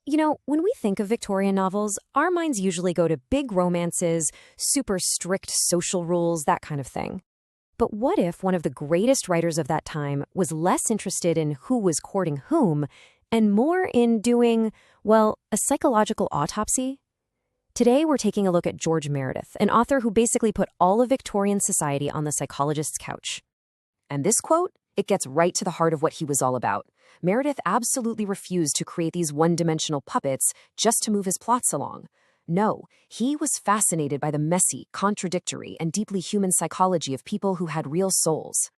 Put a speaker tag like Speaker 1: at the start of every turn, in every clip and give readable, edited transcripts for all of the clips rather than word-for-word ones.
Speaker 1: When we think of Victorian novels, our minds usually go to big romances, super strict social rules, that kind of thing. But what if one of the greatest writers of that time was less interested in who was courting whom and more in doing, well, a psychological autopsy? Today, we're taking a look at George Meredith, an author who basically put all of Victorian society on the psychologist's couch. And this quote, it gets right to the heart of what he was all about. Meredith absolutely refused to create these one-dimensional puppets just to move his plots along. No, he was fascinated by the messy, contradictory, and deeply human psychology of people who had real souls.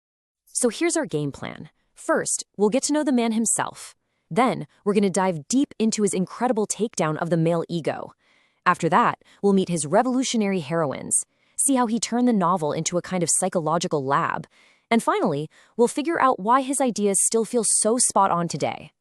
Speaker 1: So here's our game plan. First, we'll get to know the man himself. Then, we're going to dive deep into his incredible takedown of the male ego. After that, we'll meet his revolutionary heroines, see how he turned the novel into a kind of psychological lab, and finally, we'll figure out why his ideas still feel so spot on today.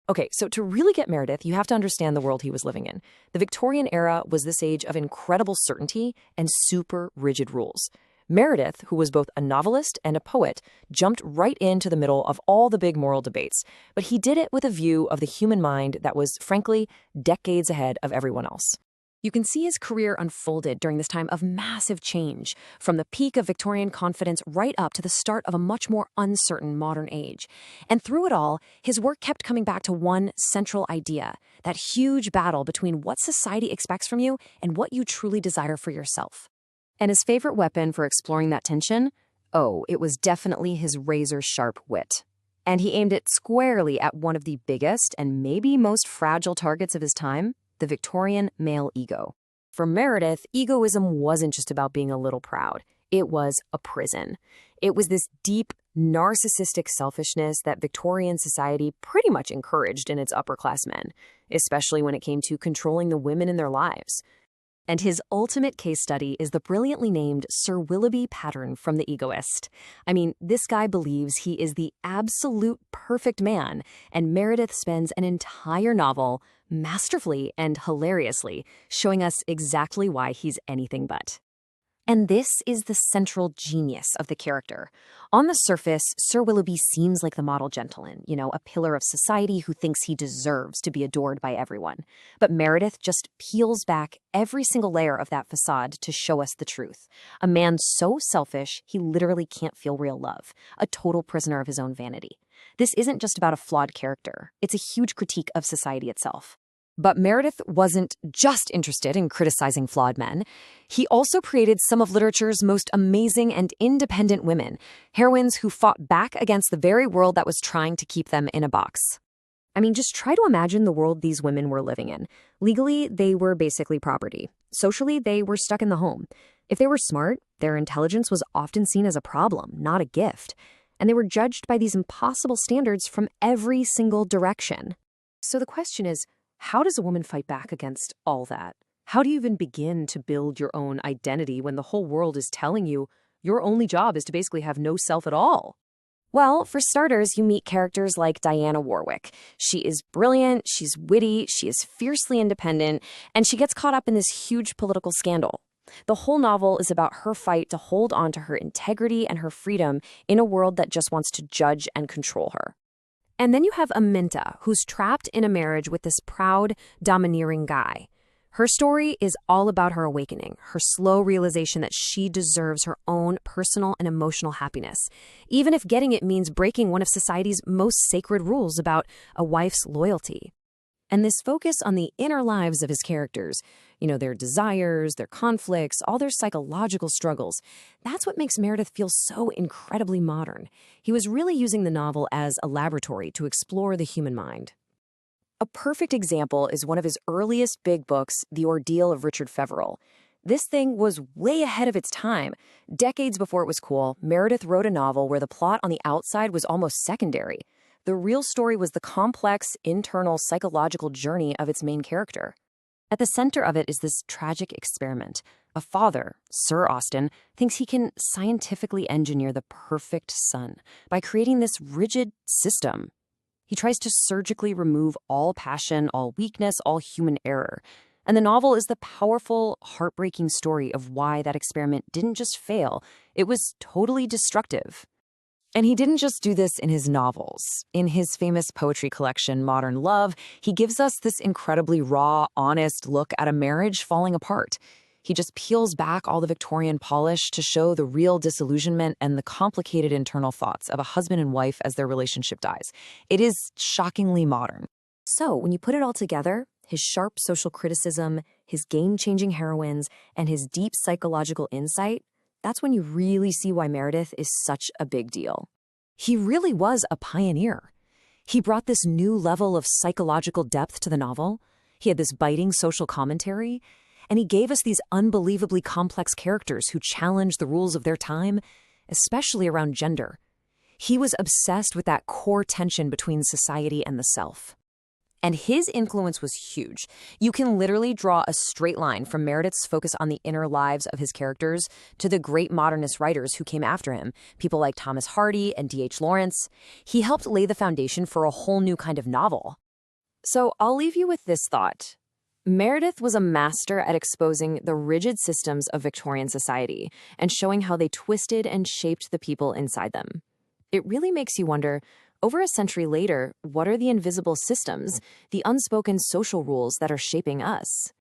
Speaker 1: Okay, so to really get Meredith, you have to understand the world he was living in. The Victorian era was this age of incredible certainty and super rigid rules. Meredith, who was both a novelist and a poet, jumped right into the middle of all the big moral debates, but he did it with a view of the human mind that was, frankly, decades ahead of everyone else. You can see his career unfolded during this time of massive change, from the peak of Victorian confidence right up to the start of a much more uncertain modern age. And through it all, his work kept coming back to one central idea, that huge battle between what society expects from you and what you truly desire for yourself. And his favorite weapon for exploring that tension? Oh, it was definitely his razor-sharp wit. And he aimed it squarely at one of the biggest and maybe most fragile targets of his time, the Victorian male ego. For Meredith, egoism wasn't just about being a little proud. It was a prison. It was this deep, narcissistic selfishness that Victorian society pretty much encouraged in its upper-class men, especially when it came to controlling the women in their lives. And his ultimate case study is the brilliantly named Sir Willoughby Pattern from The Egoist. I mean, this guy believes he is the absolute perfect man, and Meredith spends an entire novel, masterfully and hilariously, showing us exactly why he's anything but. And this is the central genius of the character. On the surface, Sir Willoughby seems like the model gentleman, a pillar of society who thinks he deserves to be adored by everyone. But Meredith just peels back every single layer of that facade to show us the truth. A man so selfish, he literally can't feel real love, a total prisoner of his own vanity. This isn't just about a flawed character. It's a huge critique of society itself. But Meredith wasn't just interested in criticizing flawed men. He also created some of literature's most amazing and independent women, heroines who fought back against the very world that was trying to keep them in a box. I mean, just try to imagine the world these women were living in. Legally, they were basically property. Socially, they were stuck in the home. If they were smart, their intelligence was often seen as a problem, not a gift. And they were judged by these impossible standards from every single direction. So the question is, how does a woman fight back against all that? How do you even begin to build your own identity when the whole world is telling you your only job is to basically have no self at all? Well, for starters, you meet characters like Diana Warwick. She is brilliant, she's witty, she is fiercely independent, and she gets caught up in this huge political scandal. The whole novel is about her fight to hold on to her integrity and her freedom in a world that just wants to judge and control her. And then you have Aminta, who's trapped in a marriage with this proud, domineering guy. Her story is all about her awakening, her slow realization that she deserves her own personal and emotional happiness, even if getting it means breaking one of society's most sacred rules about a wife's loyalty. And this focus on the inner lives of his characters, their desires, their conflicts, all their psychological struggles, that's what makes Meredith feel so incredibly modern. He was really using the novel as a laboratory to explore the human mind. A perfect example is one of his earliest big books, The Ordeal of Richard Feverel. This thing was way ahead of its time. Decades before it was cool, Meredith wrote a novel where the plot on the outside was almost secondary. The real story was the complex, internal, psychological journey of its main character. At the center of it is this tragic experiment. A father, Sir Austen, thinks he can scientifically engineer the perfect son by creating this rigid system. He tries to surgically remove all passion, all weakness, all human error. And the novel is the powerful, heartbreaking story of why that experiment didn't just fail, it was totally destructive. And he didn't just do this in his novels. In his famous poetry collection, Modern Love, he gives us this incredibly raw, honest look at a marriage falling apart. He just peels back all the Victorian polish to show the real disillusionment and the complicated internal thoughts of a husband and wife as their relationship dies. It is shockingly modern. So, when you put it all together, his sharp social criticism, his game-changing heroines, and his deep psychological insight, that's when you really see why Meredith is such a big deal. He really was a pioneer. He brought this new level of psychological depth to the novel. He had this biting social commentary, and he gave us these unbelievably complex characters who challenged the rules of their time, especially around gender. He was obsessed with that core tension between society and the self. And his influence was huge. You can literally draw a straight line from Meredith's focus on the inner lives of his characters to the great modernist writers who came after him, people like Thomas Hardy and D.H. Lawrence. He helped lay the foundation for a whole new kind of novel. So I'll leave you with this thought. Meredith was a master at exposing the rigid systems of Victorian society and showing how they twisted and shaped the people inside them. It really makes you wonder, over a century later, what are the invisible systems, the unspoken social rules that are shaping us?